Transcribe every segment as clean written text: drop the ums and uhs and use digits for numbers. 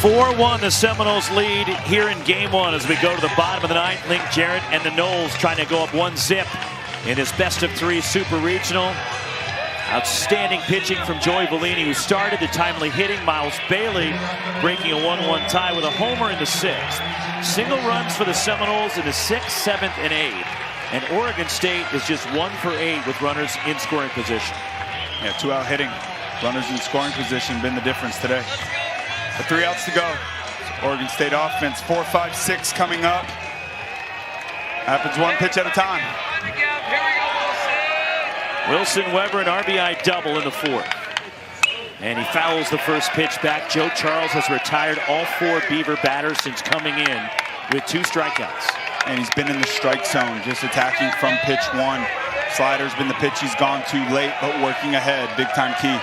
4-1 the Seminoles lead here in game one as we go to the bottom of the ninth. Link Jarrett and the Noles trying to go up 1-0 in this best-of-3 Super Regional. Outstanding pitching from Joey Bellini, who started the timely hitting. Miles Bailey breaking a 1-1 tie with a homer in the 6th. Single runs for the Seminoles in the 6th, 7th, and 8th. And Oregon State is just 1 for 8 with runners in scoring position. Yeah, 2-out hitting. Runners in scoring position been the difference today. The 3 outs to go. Oregon State offense, 4, 5, 6 coming up. Happens one pitch at a time. Wilson Weber, an RBI double in the 4th. And he fouls the first pitch back. Joe Charles has retired all 4 Beaver batters since coming in with 2 strikeouts. And he's been in the strike zone, just attacking from pitch 1. Slider's been the pitch he's gone too late, but working ahead. Big time key.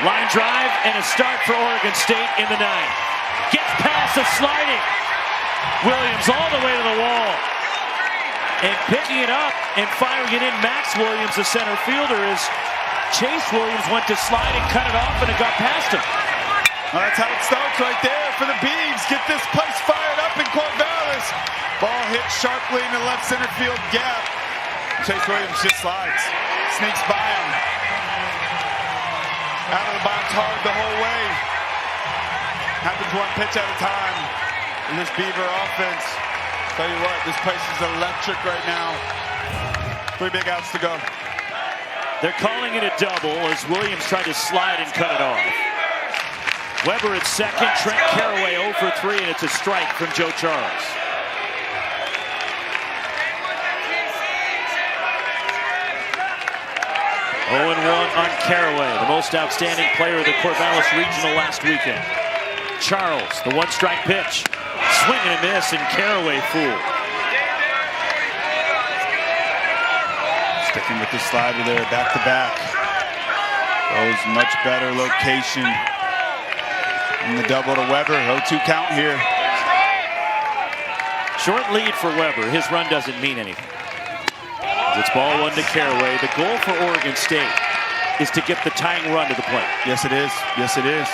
Line drive and a start for Oregon State in the 9th. Gets past the sliding Williams all the way to the wall. And picking it up and firing it in, Max Williams, the center fielder, as Chase Williams went to slide and cut it off, and it got past him. Well, that's how it starts right there for the Beavs. Get this place fired up in Corvallis. Ball hit sharply in the left center field gap. Chase Williams just slides, sneaks by him. Out of the box hard the whole way. Happens one pitch at a time in this Beaver offense. Tell you what, this place is electric right now. 3 big outs to go. They're calling it a double as Williams tried to slide and cut it off. Weber at second, Trent Caraway 0 for 3, and it's a strike from Joe Charles. Oh and 1 on Caraway, the most outstanding player of the Corvallis Regional last weekend. Charles, the 1-strike pitch. Swing and a miss, and Caraway fooled. Sticking with the slider there, back to back. Goes much better location. And the double to Weber, 0-2 count here. Short lead for Weber. His run doesn't mean anything. It's ball 1 to Caraway. The goal for Oregon State is to get the tying run to the plate. Yes, it is. Yes, it is.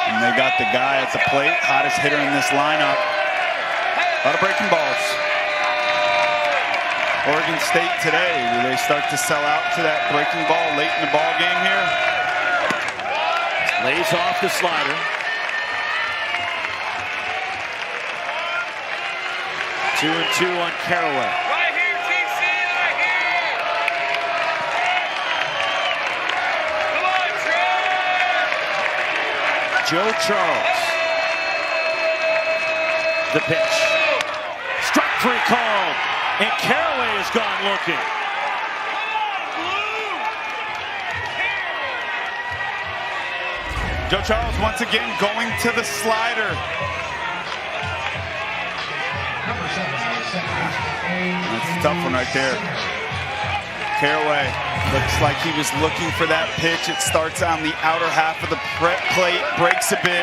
And they got the guy at the plate, hottest hitter in this lineup. A lot of breaking balls. Oregon State today, will they start to sell out to that breaking ball late in the ball game here? Lays off the slider. Two and 2 on Caraway. Right here, TC, right here. Come on, Trey. Joe Charles. The pitch. Strike 3 called. And Caraway has gone looking. Joe Charles once again going to the slider. That's a tough one right there. Caraway looks like he was looking for that pitch. It starts on the outer half of the plate, breaks a bit.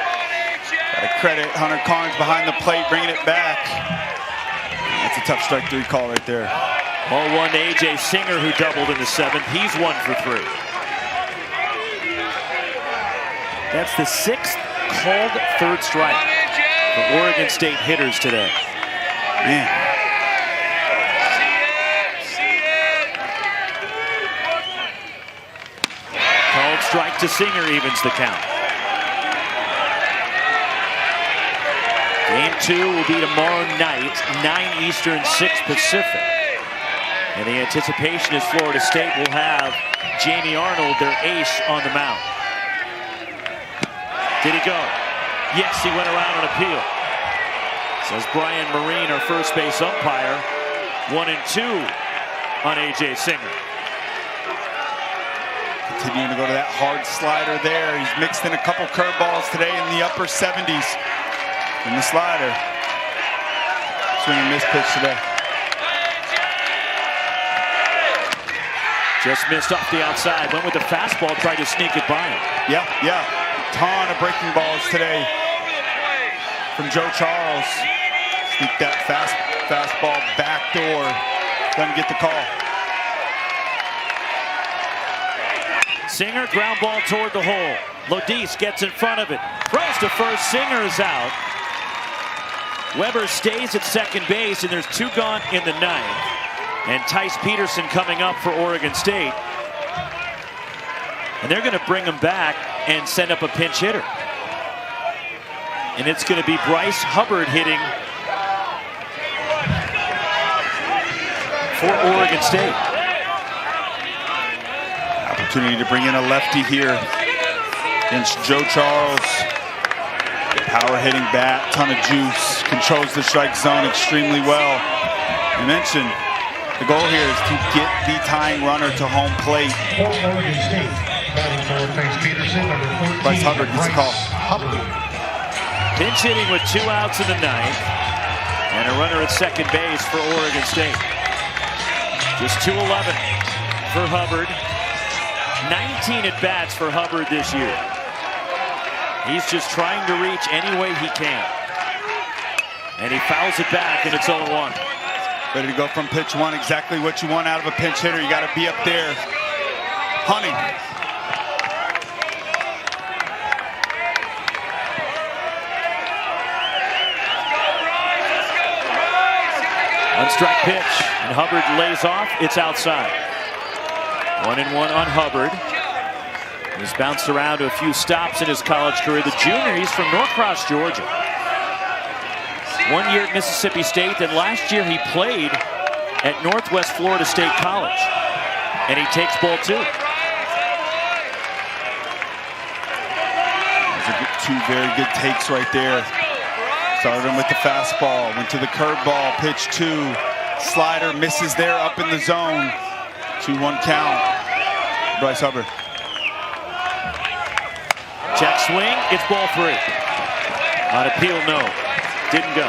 Gotta credit Hunter Carnes behind the plate, bringing it back. That's a tough strike 3 call right there. Ball 1 to A.J. Singer, who doubled in the 7th. He's 1 for 3. That's the 6th called 3rd strike for Oregon State hitters today. Man. Called strike to Singer evens the count. Game 2 will be tomorrow night, 9 Eastern, 6 Pacific. And the anticipation is Florida State will have Jamie Arnold, their ace, on the mound. Did he go? Yes, he went around on appeal. Says Brian Marine, our first base umpire. 1 and 2 on A.J. Singer. Continuing to go to that hard slider there. He's mixed in a couple curveballs today in the upper 70s. In the slider. Swing and miss pitch today. Just missed off the outside. Went with the fastball, tried to sneak it by him. Yeah. Ton of breaking balls today from Joe Charles. Sneak that fastball backdoor. Doesn't get the call. Singer, ground ball toward the hole. Lodis gets in front of it. Throws to first. Singer's out. Weber stays at second base, and there's 2 gone in the 9th. And Tice Peterson coming up for Oregon State. And they're going to bring him back and send up a pinch hitter. And it's going to be Bryce Hubbard hitting for Oregon State. Opportunity to bring in a lefty here against Joe Charles. Power hitting bat, ton of juice, controls the strike zone extremely well. You mentioned the goal here is to get the tying runner to home plate. Bryce Hubbard gets a call. Pinch hitting with 2 outs in the 9th. And a runner at second base for Oregon State. Just 2-11 for Hubbard. 19 at-bats for Hubbard this year. He's just trying to reach any way he can. And he fouls it back, and it's 0-1. Ready to go from pitch 1. Exactly what you want out of a pinch hitter. You got to be up there hunting. One strike pitch, and Hubbard lays off. It's outside. 1-1 on Hubbard. He's bounced around to a few stops in his college career. The junior, he's from Norcross, Georgia. 1 year at Mississippi State, then last year he played at Northwest Florida State College. And he takes ball 2. Those are 2 very good takes right there. Started him with the fastball, went to the curveball, pitch 2. Slider misses there up in the zone. 2-1 count. Bryce Hubbard. Check swing, it's ball 3. On appeal, no. Didn't go.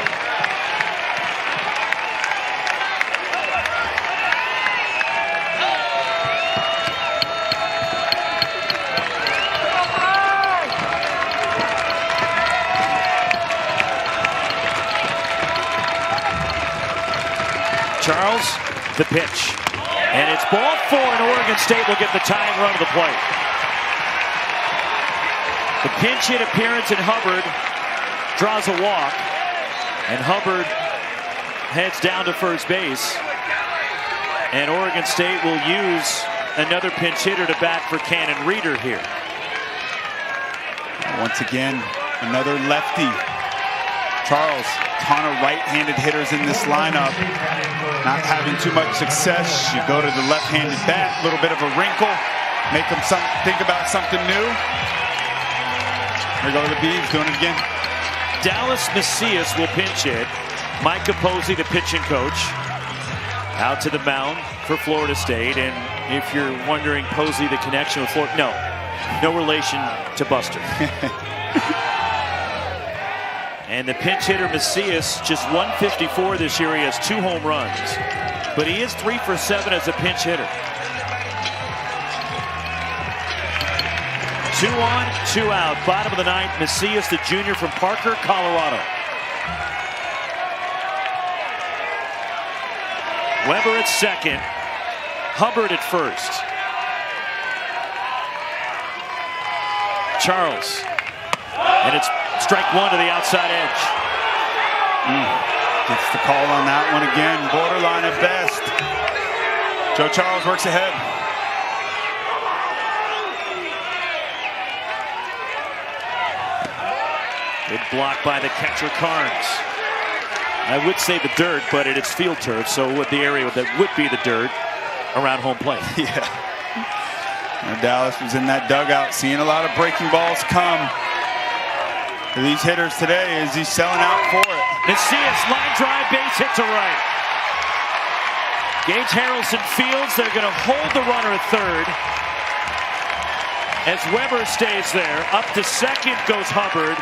Charles, the pitch. And it's ball 4, and Oregon State will get the tying run to the plate. The pinch hit appearance in Hubbard draws a walk, and Hubbard heads down to first base. And Oregon State will use another pinch hitter to bat for Cannon Reeder here. Once again, another lefty. Charles, ton of right-handed hitters in this lineup. Not having too much success. You go to the left-handed bat, a little bit of a wrinkle, make them think about something new. Here go the Beavs doing it again. Dallas Macias will pinch hit. Micah Posey, the pitching coach, out to the mound for Florida State. And if you're wondering, Posey, the connection with Florida, no relation to Buster. And the pinch hitter Macias, just 154 this year. He has 2 home runs, but he is 3 for 7 as a pinch hitter. 2 on, 2 out. Bottom of the 9th, Macias, the junior from Parker, Colorado. Weber at second. Hubbard at first. Charles. And it's strike 1 to the outside edge. Gets the call on that one again. Borderline at best. Joe Charles works ahead. Good block by the catcher, Carnes. I would say the dirt, but it's field turf, so with the area that would be the dirt around home plate. Yeah. And Dallas was in that dugout, seeing a lot of breaking balls come to these hitters today as he's selling out for it. Macias, line drive, base hit to right. Gage Harrelson fields. They're going to hold the runner at third as Weber stays there. Up to second goes Hubbard.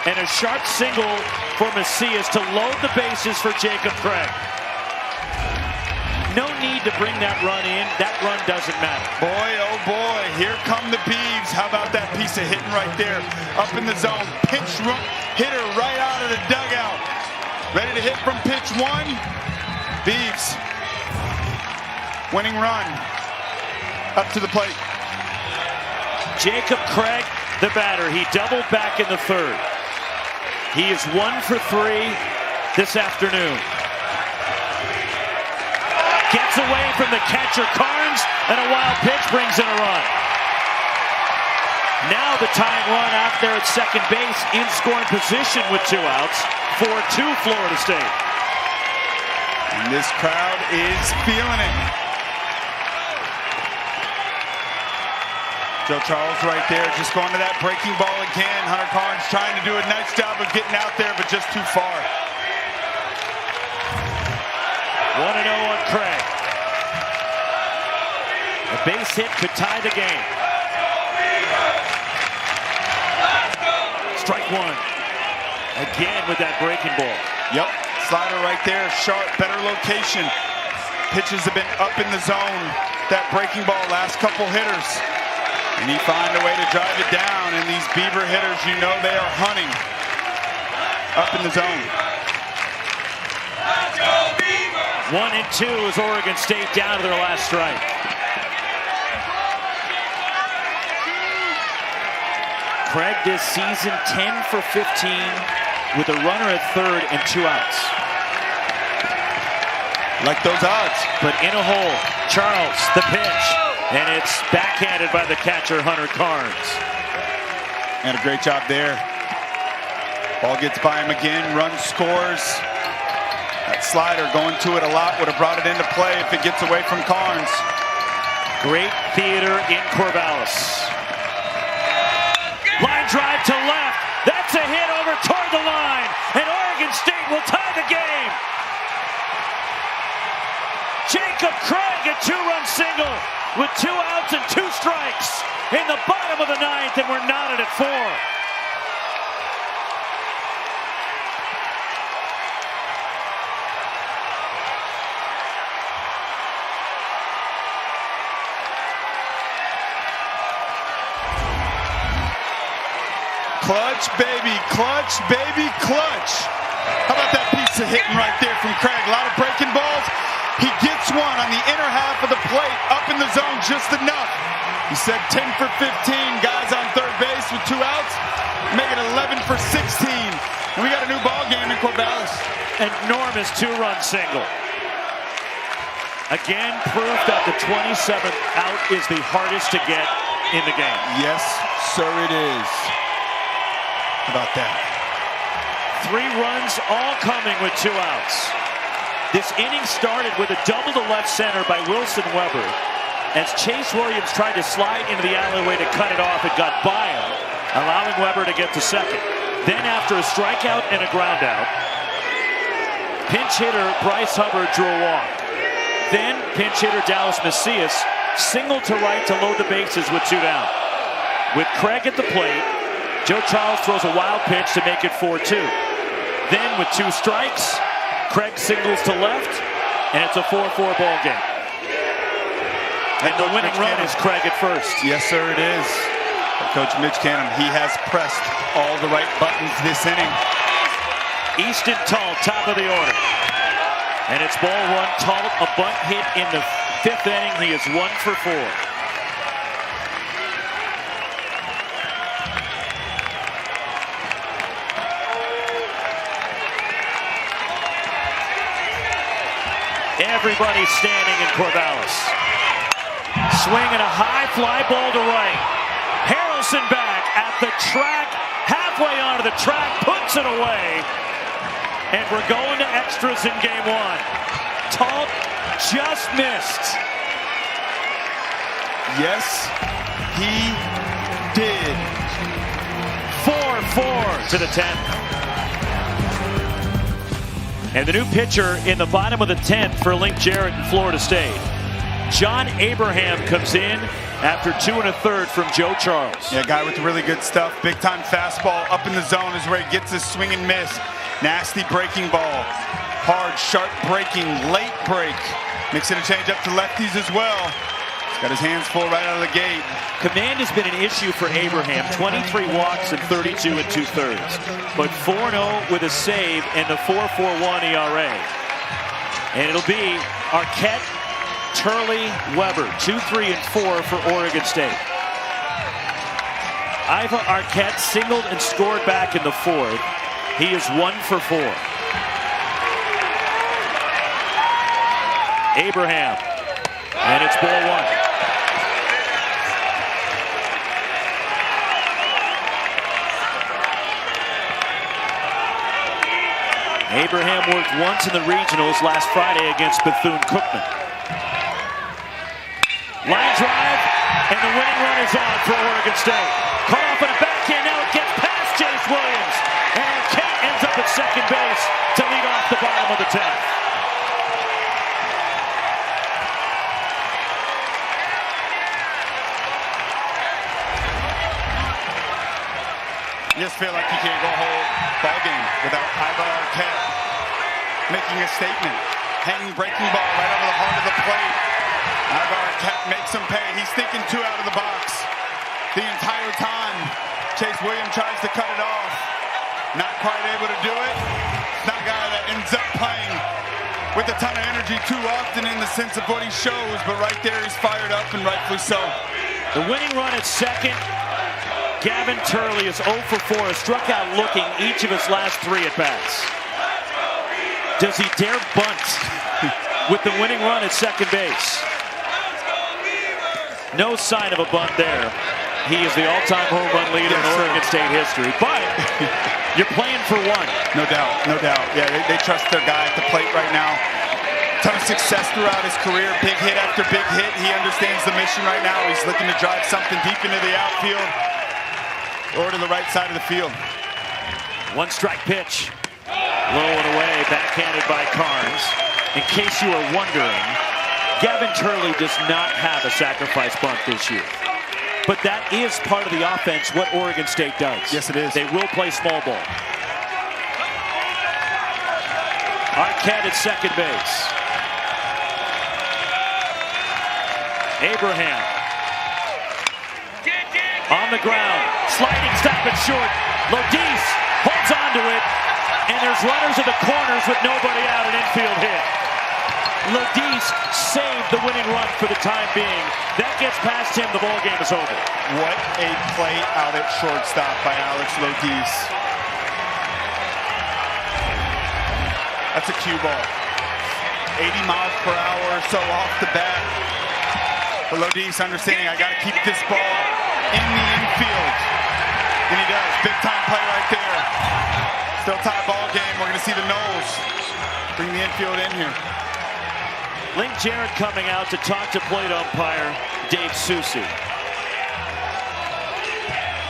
And a sharp single for Macias to load the bases for Jacob Craig. No need to bring that run in. That run doesn't matter. Boy, oh boy, here come the Beavs. How about that piece of hitting right there? Up in the zone, pitch hitter right out of the dugout. Ready to hit from pitch 1. Beavs, winning run, up to the plate. Jacob Craig the batter. He doubled back in the third. He is 1 for 3 this afternoon. Gets away from the catcher, Carnes, and a wild pitch brings in a run. Now the tying run out there at second base in scoring position with 2 outs. 4-2 Florida State. And this crowd is feeling it. Joe Charles right there, just going to that breaking ball again. Hunter Carnes trying to do a nice job of getting out there, but just too far. 1-0 on Craig. A base hit could tie the game. Strike 1. Again with that breaking ball. Yep, slider right there, sharp, better location. Pitches have been up in the zone. That breaking ball, last couple hitters. And he find a way to drive it down. And these Beaver hitters, you know they are hunting up in the zone. 1-2 as Oregon State down to their last strike. Craig this season 10 for 15 with a runner at third and 2 outs. Like those odds. But in a hole, Charles, the pitch, and it's backhanded by the catcher, Hunter Carnes. And a great job there. Ball gets by him again, run scores. That slider going to it a lot would have brought it into play if it gets away from Carnes. Great theater in Corvallis. Line drive to left. That's a hit over toward the line. And Oregon State will tie the game. Jacob Craig, a 2-run single with 2 outs and 2 strikes in the bottom of the 9th, and we're knotted at 4. Clutch, baby, clutch, baby, clutch. How about that piece of hitting right there from Craig? A lot of breaking balls. He gets one on the inner half of the plate, up in the zone just enough. He said 10 for 15, guys on third base with 2 outs, make it 11 for 16. And we got a new ball game in Corvallis. Enormous 2-run single. Again, proof that the 27th out is the hardest to get in the game. Yes, sir, it is. How about that? 3 runs, all coming with 2 outs. This inning started with a double to left center by Wilson Weber. As Chase Williams tried to slide into the alleyway to cut it off, it got by him, allowing Weber to get to second. Then after a strikeout and a ground out, pinch hitter Bryce Hubbard drew a walk. Then pinch hitter Dallas Macias singled to right to load the bases with 2 down. With Craig at the plate, Joe Charles throws a wild pitch to make it 4-2. Then with 2 strikes, Craig singles to left, and it's a 4-4 ball game. And the winning run is Craig at first. Yes, sir, it is. Coach Mitch Cannon, he has pressed all the right buttons this inning. Easton Tall, top of the order. And it's ball 1. Tall, a bunt hit in the 5th inning. He is 1 for 4. Everybody standing in Corvallis. Swinging a high fly ball to right. Harrelson back at the track, halfway onto the track, puts it away. And we're going to extras in game 1. Talt just missed. Yes, he did. 4-4 to the 10th. And the new pitcher in the bottom of the 10th for Link Jarrett in Florida State. John Abraham comes in after 2 1/3 from Joe Charles. Yeah, guy with really good stuff. Big time fastball up in the zone is where he gets his swing and miss. Nasty breaking ball. Hard, sharp breaking, late break. Mixing a change up to lefties as well. He's got his hands full right out of the gate. Command has been an issue for Abraham. 23 walks and 32 2/3. But 4-0 with a save and the 4.41 ERA. And it'll be Arquette, Turley, Weber, 2, 3, and 4 for Oregon State. Iva Arquette singled and scored back in the fourth. He is 1 for 4. Abraham, and it's ball 1. Abraham worked once in the regionals last Friday against Bethune-Cookman. Line drive, and the winning run is on for Oregon State. Caught off on a backhand, now it gets past Chase Williams. And Arquette ends up at second base to lead off the bottom of the 10th. You just feel like you can't go a whole ball game without Iva Arquette making a statement. Hanging breaking ball right over the heart of the plate. Iva Arquette makes him pay. He's thinking 2 out of the box the entire time. Chase Williams tries to cut it off. Not quite able to do it. It's not a guy that ends up playing with a ton of energy too often in the sense of what he shows, but right there he's fired up, and rightfully so. The winning run at second. Gavin Turley is 0 for 4, has struck out looking each of his last 3 at-bats. Does he dare bunt with the winning run at second base? No sign of a bunt there. He is the all-time home run leader in Oregon State history, but you're playing for 1. No doubt, no doubt. Yeah, they trust their guy at the plate right now. Ton of success throughout his career, big hit after big hit. He understands the mission right now. He's looking to drive something deep into the outfield or to the right side of the field. 1 strike pitch. Low and away, backhanded by Carnes. In case you are wondering, Gavin Turley does not have a sacrifice bunt this year. But that is part of the offense, what Oregon State does. Yes, it is. They will play small ball. Arquette at second base. Abraham. On the ground. Sliding stop at short. Lodis holds on to it. And there's runners at the corners with nobody out, an infield hit. Lodis saved the winning run for the time being. That gets past him, the ball game is over. What a play out at shortstop by Alex Lodis. That's a cue ball. 80 miles per hour or so off the bat. But Lodis understanding, I got to keep this ball in the infield. And he does. Big time play right there. Still tie ball game. We're going to see the Noles bring the infield in here. Link Jarrett coming out to talk to plate umpire Dave Susi.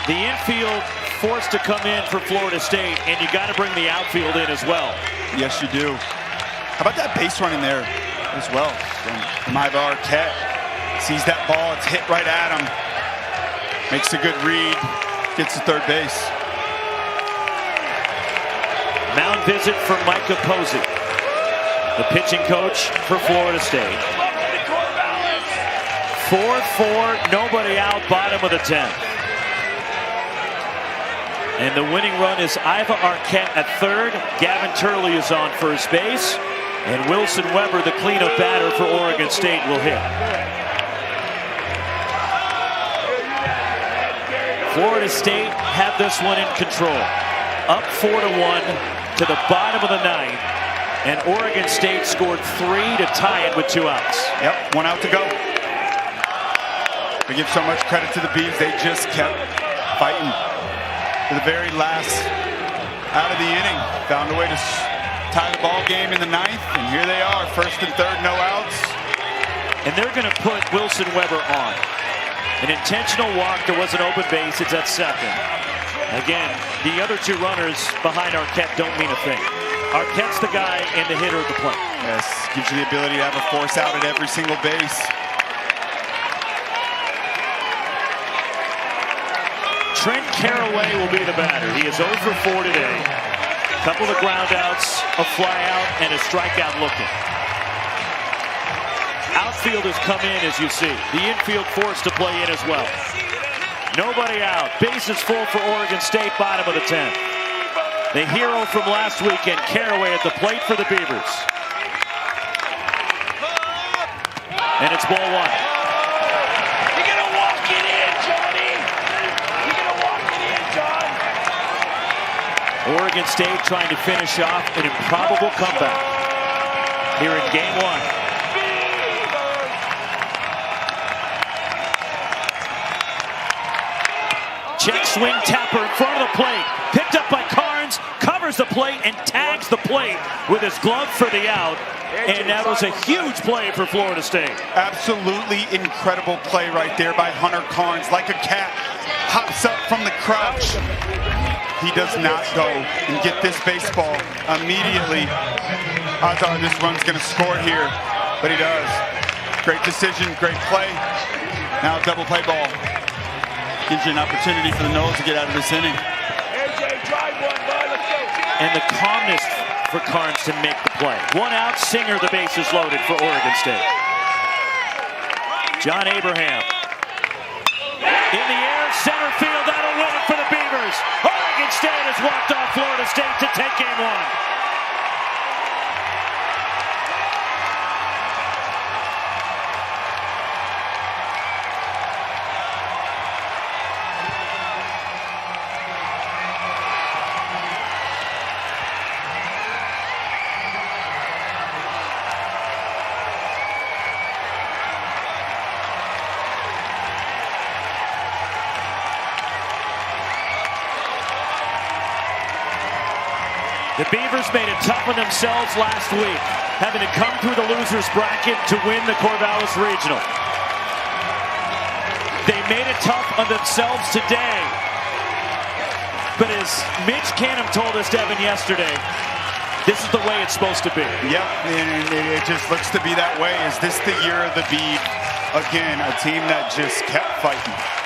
The infield forced to come in for Florida State, and you got to bring the outfield in as well. Yes, you do. How about that base running there as well from Iva Arquette? Sees that ball, it's hit right at him. Makes a good read, gets to third base. Mound visit for Micah Posey, the pitching coach for Florida State. 4-4, nobody out, bottom of the 10th. And the winning run is Iva Arquette at third. Gavin Turley is on first base. And Wilson Weber, the cleanup batter for Oregon State, will hit. Florida State had this one in control. Up 4-1 to the bottom of the 9th. And Oregon State scored 3 to tie it with 2 outs. Yep, 1 out to go. We give so much credit to the Beavs. They just kept fighting to the very last out of the inning. Found a way to tie the ball game in the 9th. And here they are, first and third, no outs. And they're going to put Wilson Weber on. An intentional walk. There was an open base. It's at second. Again, the other 2 runners behind Arquette don't mean a thing. Arquette's the guy and the hitter at the plate. Yes, gives you the ability to have a force out at every single base. Trent Caraway will be the batter. He is 0 for 4 today. A couple of ground outs, a fly out, and a strikeout looking. Outfield has come in, as you see. The infield forced to play in as well. Nobody out. Bases full for Oregon State, bottom of the 10th. The hero from last weekend, Caraway at the plate for the Beavers. And it's ball 1. You're gonna walk it in, Johnny. You're gonna walk Oregon State trying to finish off an improbable comeback here in game one. Check swing tapper in front of the plate. Picked up by Carnes, covers the plate and tags the plate with his glove for the out. And that was a huge play for Florida State. Absolutely incredible play right there by Hunter Carnes. Like a cat, hops up from the crouch. He does not go and get this baseball immediately. Odds are this run's going to score here, but he does. Great decision, great play. Now double play ball. Gives you an opportunity for the Noles to get out of this inning. And the calmness for Carnes to make the play. One out, Singer, the bases loaded for Oregon State. John Abraham. In the air, center field, that'll win it for the Beavers. Oregon State has walked off Florida State to take game one. The Beavers made it tough on themselves last week, having to come through the losers bracket to win the Corvallis Regional. They made it tough on themselves today. But as Mitch Canham told us, Devin, yesterday, this is the way it's supposed to be. Yep, and it just looks to be that way. Is this the year of the Beavs? Again, a team that just kept fighting.